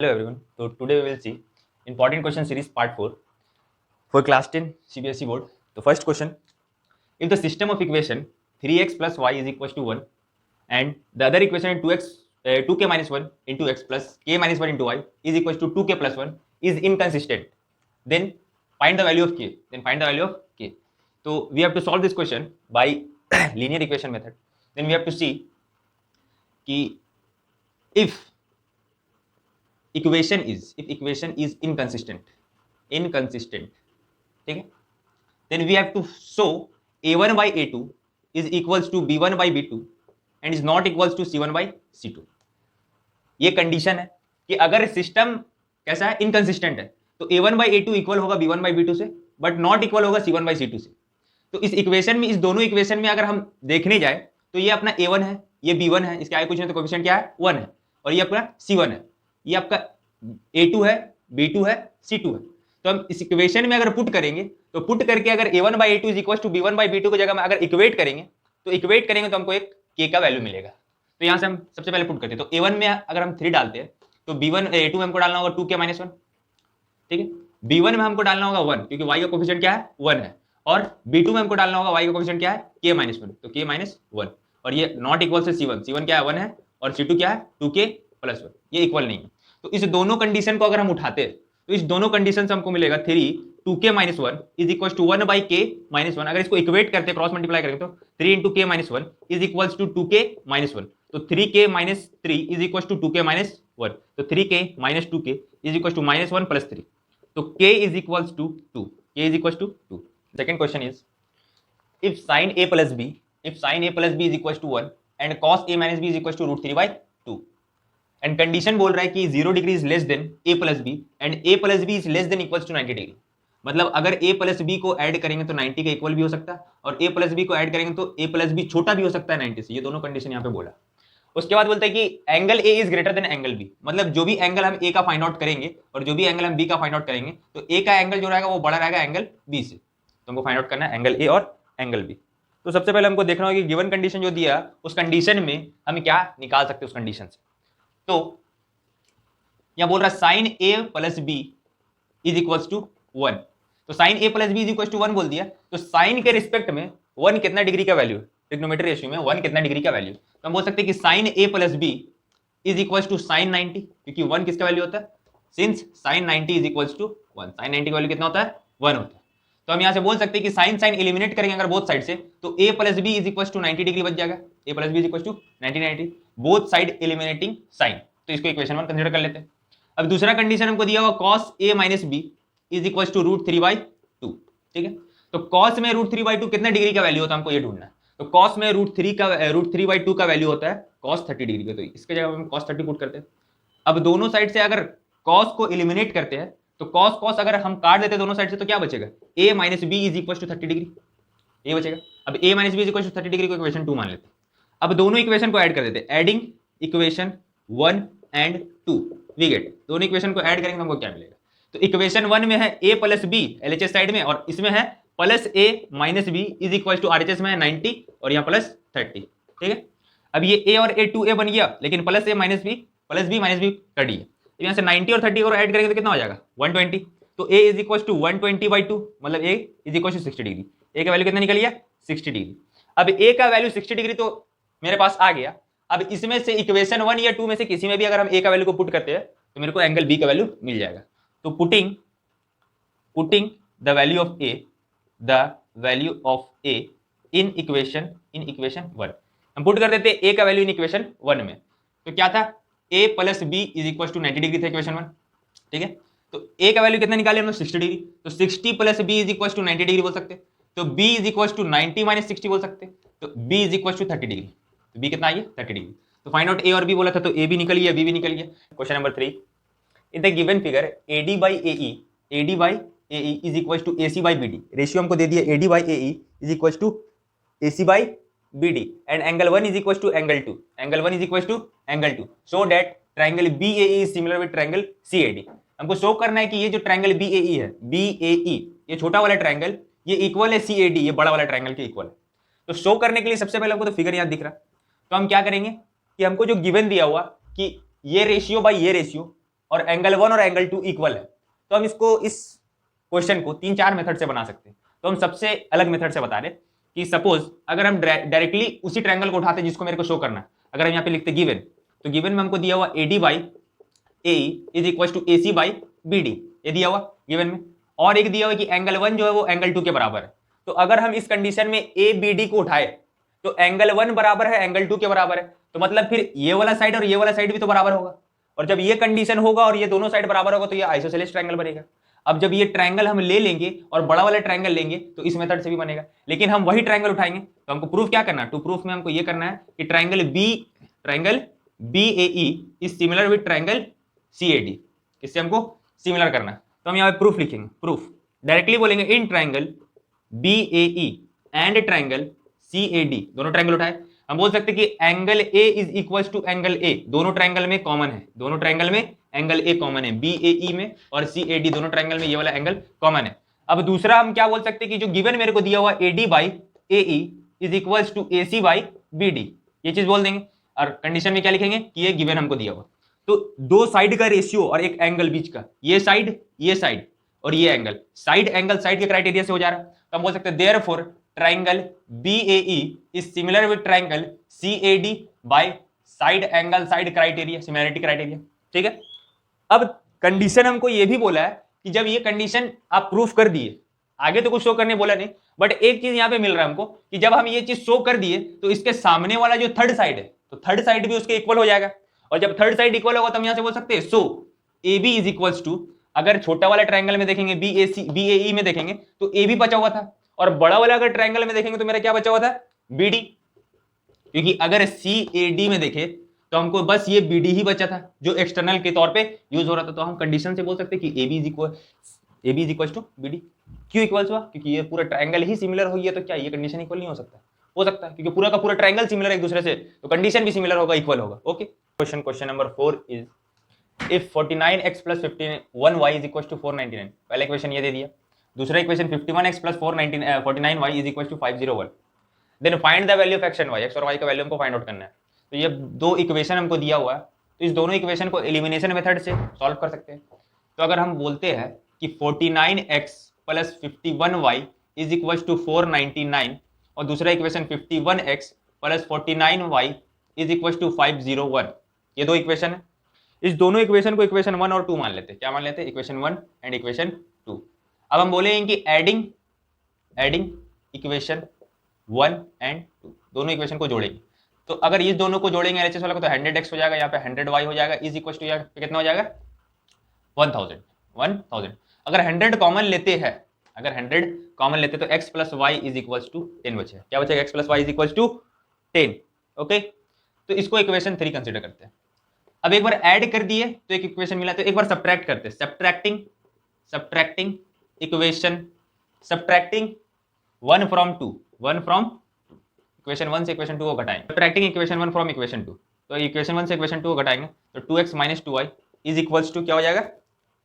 Hello everyone. So today we will see important question series part 4 for class 10 CBSE board. The first question: if the system of equation 3x plus y is equals to 1 and the other equation 2k minus 1 into x plus k minus 1 into y is equals to 2k plus 1 is inconsistent, then find the value of k. So we have to solve this question by linear equation method. Then we have to see ki if equation is inconsistent, ठीक है, then we have to show a1 by a2 is equals to b1 by b2 and is not equals to c1 by c2. ये condition है कि अगर system कैसा है, inconsistent है, तो a1 by a2 इक्वल होगा b1 by b2 से, बट नॉट इक्वल होगा c1 by c2 से. तो इस इक्वेशन में, इस दोनों इक्वेशन में अगर हम देखने जाए तो ये अपना a1 है, ये b1 है, इसके आगे कुछ नहीं, तो कोएफिशिएंट क्या है 1 है, और ये अपना c1 है, ये आपका a2 है, b2 है, c2 है. तो हम इस इक्वेशन में अगर पुट करेंगे, तो पुट करके अगर a1 by a2 is equal to b1 by b2 की जगह में अगर इक्वेट करेंगे तो हमको एक k का वैल्यू मिलेगा. तो यहां से हम सबसे पहले पुट करते हैं. तो a1 में अगर हम 3 डालते हैं तो a2 में हमको डालना होगा 2k minus 1, ठीक है. b1 में हमको डालना होगा 1 क्योंकि y का कोएफिशिएंट क्या है 1 है, और b2 में हमको डालना होगा y का कोएफिशिएंट क्या है k minus 1, तो k minus 1, और ये नॉट इक्वल से c1 क्या है 1 है, और c2 क्या है 2k plus 1, ये इक्वल नहीं है. तो इस दोनों कंडीशन को अगर हम उठाते हैं तो इस दोनों कंडीशन से हमको मिलेगा 2k minus 1 is equal to 1 by k minus 1. अगर इसको इक्वेट करते हैं, क्रॉस मल्टीप्लाई करेंगे तो 3 into k minus 1 is equal to 2k minus 1. तो 3k minus 3 is equal to 2k minus 1. तो 3k minus 2k is equal to minus 1 plus 3. तो k is equal to 2. k is equal to 2. Second question is if sin a plus b is equals to 1 and cos a minus b is equals to root 3 by 2, and condition बोल रहा है कि 0 degree is less than a plus B and a plus B is less than equals to 90 degree. मतलब अगर a plus B को add करेंगे तो 90 के इक्वल भी हो सकता है, और a प्लस बी को ऐड करेंगे तो a प्लस बी छोटा भी हो सकता है 90 से. ये दोनों कंडीशन यहाँ पे बोला. उसके बाद बोलता है कि angle a is greater than angle b. मतलब जो भी एंगल हम a का फाइंड आउट करेंगे और जो भी एंगल हम b का फाइंड आउट करेंगे तो a का एंगल जो रहेगा वो बड़ा रहेगा एंगल b से. तो हमको फाइंड आउट करना है एंगल a और एंगल b. तो सबसे पहले हमको देखना होगा कि गिवन कंडीशन जो दिया उस कंडीशन में हम क्या निकाल सकते हैं उस कंडीशन से. तो यहां बोल रहा है sine A plus B is equal to 1. तो sine A plus B is equal to 1 बोल दिया, तो साइन के रिस्पेक्ट में 1 कितना डिग्री का वैल्यू है, ट्रिग्नोमेट्री रेशियो में 1 कितना डिग्री का वैल्यू. तो हम बोल सकते हैं कि sine A plus B is equal to sine 90, क्योंकि 1 किसका वैल्यू होता है, since sine 90 is equal to 1, sine 90 का वैल्यू कितना होता है 1 होता है. तो हम यहां से बोल सकते हैं कि साइन साइन एलिमिनेट करेंगे अगर बोथ साइड से, तो a plus B is equal to 90 degree बच जाएगा. a plus B is equal to 90 both side eliminating sine. तो इसको इक्वेशन 1 कंसीडर कर लेते हैं. अब दूसरा कंडीशन हमको दिया हुआ cos a minus B is equal to root 3 by 2, ठीक है. तो cos में रूट 3 बाई 2 कितना डिग्री का वैल्यू होता है हमको ये ढूंढना है. तो cos में रूट 3 बाई 2 का वैल्यू होता है cos 30 डिग्री का. तो इसके जगह हम cos 30 पुट करते हैं. अब दोनों साइड से अगर cos को एलिमिनेट करते हैं तो cos अगर हम काट देते हैं दोनों साइड से तो क्या बचेगा, a minus B is equal to 30 degree, ये बचेगा. अब a minus B is equal to 30 degree को इक्वेशन 2 मान लेते हैं. अब दोनों इक्वेशन को ऐड कर देते हैं, adding equation 1 and 2 we get. दोनों इक्वेशन को ऐड करेंगे तो हमको क्या मिलेगा. तो इक्वेशन 1 में है a plus B LHS side में, और इसमें है plus a minus B is equal to RHS में है 90 और यहाँ प्लस 30, ठीक है. अब ये a और a 2a बन गया, लेकिन प्लस a माइनस बी कर दिए. यहाँ से 90 और 30 को ऐड करेंगे तो कितना हो जाएगा 120. तो a is equal to 120 by 2, मतलब a is equal to 60 degree. a का वैल्यू कितना निकल गया 60 डिग्री. अब a का वैल्यू 60 डिग्री तो मेरे पास आ गया. अब इसमें से इक्वेशन 1 या 2 में से किसी में भी अगर हम a का वैल्यू को पुट करते हैं तो मेरे को एंगल b का वैल्यू मिल जाएगा. तो putting the value of a in equation 1, हम पुट कर देते हैं a का वैल्यू इन इक्वेशन 1 में. तो क्या था, a plus B is equal to 90 degree था इक्वेशन 1, ठीक है. तो a का वैल्यू कितना निकाले हम लोग 60 डिग्री. तो 60 plus B is equal to 90 degree बोल सकते. तो b is equal to 90 minus 60 बोल सकते. तो b is equal to 30 degree. तो b कितना आई है 30 डिग्री. तो फाइंड आउट a और b बोला था, तो a भी निकल गया, b भी निकल गया. Question number 3, in the given figure AD by AE is equal to AC by BD. Ratio हमको दे दिया AD by AE is equal to AC by BD and angle 1 is equal to angle 2. So that triangle BAE is similar with triangle CAD. हमको show करना है कि ये जो triangle BAE है, BAE ये छोटा वाला ट्रायंगल ये इक्वल है CAD, ये बड़ा वाला ट्रायंगल के इक्वल है. तो शो करने के लिए सबसे पहले हमको तो फिगर यहाँ दिख रहा, तो हम क्या करेंगे कि हमको जो गिवन दिया हुआ कि ये रेशियो बाई ये रेशियो और एंगल 1 और एंगल 2 इक्वल है, तो हम इसको इस क्वेश्चन को 3-4 मेथड से बना सकते हैं। तो हम सबसे अलग मेथड से बता रहे कि सपोज अगर हम डायरेक्टली उसी ट्रायंगल को उठाते जिसको मेरे को शो करना है, अगर हम यहाँ पे लिखते गिवन, तो गिवन में हमको दिया हुआ AD by AE is equal to AC by BD, ये दिया हुआ गिवन में, और एक दिया हुआ कि एंगल 1 जो है वो एंगल 2 के बराबर है। तो अगर हम इस कंडीशन में ABD को उठाए तो एंगल 1 बराबर है एंगल 2 के बराबर है, तो मतलब फिर ये वाला साइड और ये वाला साइड भी तो बराबर होगा, और जब ये कंडीशन होगा और ये दोनों साइड बराबर होगा तो ये आइसोसेलेस ट्रायंगल बनेगा। अब जब ये ट्रायंगल हम ले लेंगे और बड़ा वाला ट्रायंगल लेंगे तो इस मेथड से भी बनेगा, लेकिन हम वही ट्रायंगल उठाएंगे। तो हमको प्रूफ क्या करना है, टू प्रूफ में हमको ये करना है कि triangle BAE is similar with triangle CAD, इससे हमको सिमिलर करना है। तो हम यहाँ पे प्रूफ लिखेंगे, प्रूफ डायरेक्टली बोलेंगे in triangle BAE and triangle CAD, दोनों ट्रायंगल उठाए, हम बोल सकते हैं कि angle A is equal to angle A, दोनों ट्रायंगल में कॉमन है, दोनों ट्रायंगल में एंगल A कॉमन है, BAE में और CAD दोनों ट्रायंगल में ये वाला एंगल कॉमन है। अब दूसरा हम क्या बोल सकते हैं कि जो गिवन मेरे को दिया हुआ AD by AE is equal to AC by BD, ये चीज बोल देंगे, और कंडीशन में क्या लिखेंगे कि ये गिवन हमको दिया हुआ। तो दो साइड का रेशियो और एक एंगल बीच का, ये साइड और ये एंगल, साइड एंगल साइड के क्राइटेरिया से हो जा रहा है, तो हम बोल सकते हैं therefore triangle BAE is similar with triangle CAD by side angle side criteria, similarity criteria. ठीक है, अब कंडीशन हमको ये भी बोला है कि जब ये कंडीशन आप प्रूफ कर दिए, आगे तो कुछ शो करने बोला नहीं, बट एक चीज यहां पे मिल रहा है हमको कि जब हम ये चीज शो कर दिए तो इसके सामने वाला जो थर्ड साइड है, तो थर्ड साइड भी उसके इक्वल हो जाएगा, और जब थर्ड साइड इक्वल होगा तो हम यहां से बोल सकते हैं सो AB इज इक्वल टू, अगर छोटा वाला ट्रायंगल में देखेंगे BAE में देखेंगे तो AB बचा हुआ था, और बड़ा वाला अगर ट्रायंगल में देखेंगे तो मेरा क्या बचा हुआ था, BD, क्योंकि अगर CAD में देखे तो हमको बस ये BD ही बचा था जो एक्सटर्नल के तौर पे यूज हो रहा था, तो हम कंडीशन से बोल सकते हैं कि AB is equal to BD। क्यों इक्वल हुआ, क्योंकि ये पूरा ट्रायंगल ही सिमिलर हुई है, तो क्या ये कंडीशन इक्वल नहीं हो सकता, हो सकता है, क्योंकि पूरा का पूरा ट्रायंगल सिमिलर है एक दूसरे से, तो कंडीशन भी सिमिलर होगा, इक्वल होगा। Okay, question number 4 is if 49x plus 51y is equal to 499, पहला इक्वेशन ये दे दिया, दूसरा equation 51x plus 49y is equal to 501, then find the value of x and y, x और y का value हमको find out करना है। तो ये दो इक्वेशन हमको दिया हुआ है, तो इस दोनों इक्वेशन को एलिमिनेशन मेथड से सॉल्व कर सकते हैं। तो अगर हम बोलते हैं कि 49x plus 51y is equal to 499, और दूसरा equation 51x plus 49y is equal to 501, ये दो इक्वेशन है, इस दोनों इक्वेशन को इक्वेशन 1 और 2 मान लेते हैं। क्या मान लेते हैं, इक्वेशन 1 एंड इक्वेशन 2। अब हम बोलेंगे कि एडिंग इक्वेशन 1 एंड 2, दोनों इक्वेशन को जोड़ेंगे, तो अगर इस दोनों को जोड़ेंगे LHS वाला को तो 100x हो जाएगा, यहाँ पे 100y हो जाएगा, इज इक्वल टू यहाँ पे कितना हो जाएगा 1000। अगर 100 कॉमन लेते हैं, अगर 100 कॉमन लेते तो x plus Y is equal to 10 बचेगा, क्या बचेगा, x plus Y is equal to 10। Okay, तो इसको इक्वेशन 3 कंसीडर करते हैं। अब एक बार ऐड कर दिए तो एक इक्वेशन मिला, तो एक बार सब्ट्रैक्ट करते हैं, subtracting equation, subtracting 1 from 2, equation 1 से इक्वेशन 2 को घटाएंगे, सब्ट्रैक्टिंग इक्वेशन 1 फ्रॉम इक्वेशन 2, तो इक्वेशन 1 से इक्वेशन 2 को घटाएंगे तो 2x minus 2y is equals to क्या हो जाएगा,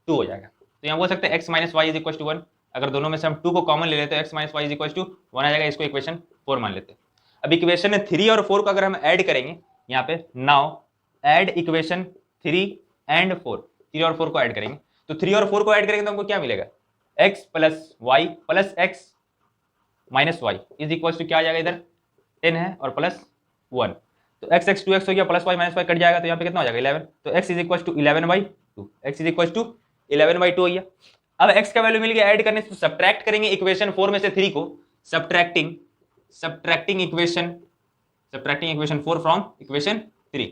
2 हो जाएगा। तो यहाँ बोल सकते हैं x minus Y is equal to 1, अगर दोनों में से हम 2 को कॉमन ले लेते हैं x minus Y is equal to 1 आ जाएगा, इसको इक्वेशन 4 मान लेते हैं। अब इक्वेशन 3 और 4 को अगर हम ऐड करेंगे यहाँ पे, नाउ ऐड इक्वेशन 3 एंड 4, 3 और 4 को ऐड करेंगे, तो 3 और 4 को ऐड करेंगे तो हमको क्या मिलेगा, x plus y plus x minus Y is equal to क्या आ जाएगा, इधर 10 है और प्लस 1, तो x 2x हो गया, plus y minus y cut जाएगा, तो यहाँ पे कितना हो जाएगा 11, तो x is equal to 11/2, x is equal to 11/2 हो गया। अब x का वैल्यू मिल गया, ऐड करने से सब्ट्रैक्ट करेंगे इक्वेशन 4 में से 3 को, सब्ट्रैक्टिंग इक्वेशन 4 फ्रॉम इक्वेशन 3,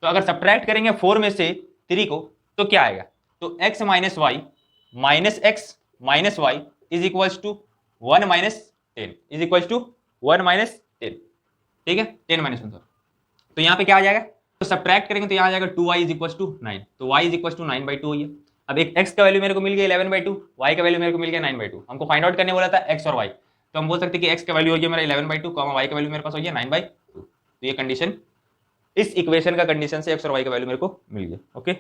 तो अगर सब्ट्रैक्ट करेंगे 4 में से 3 को तो क्या आएगा, तो x minus y minus x minus Y is equal to 1 minus 10 is equal to 1 minus 10, ठीक है, 10 माइनस 1, तो यहाँ पे क्या आ जाएगा, तो सब्ट्रैक्ट करेंगे तो यहाँ आ जाएगा 2y इज इक्वल टू 9, तो y इज इक्वल टू 9/2 हो गया। अब एक x का वैल्यू मेरे को मिल गया 11/2, y का वैल्यू मेरे को मिल गया 9/2, हमको फाइंड आउट करने बोला था x और y, तो हम बोल सकते हैं कि x का वैल्यू हो गया मेरा 11/2, y का वैल्यू मेरे पास हो गया 9/2, तो ये कंडीशन, इस इक्वेशन का कंडीशन से x और y का वैल्यू मेरे को मिल गया। ओके।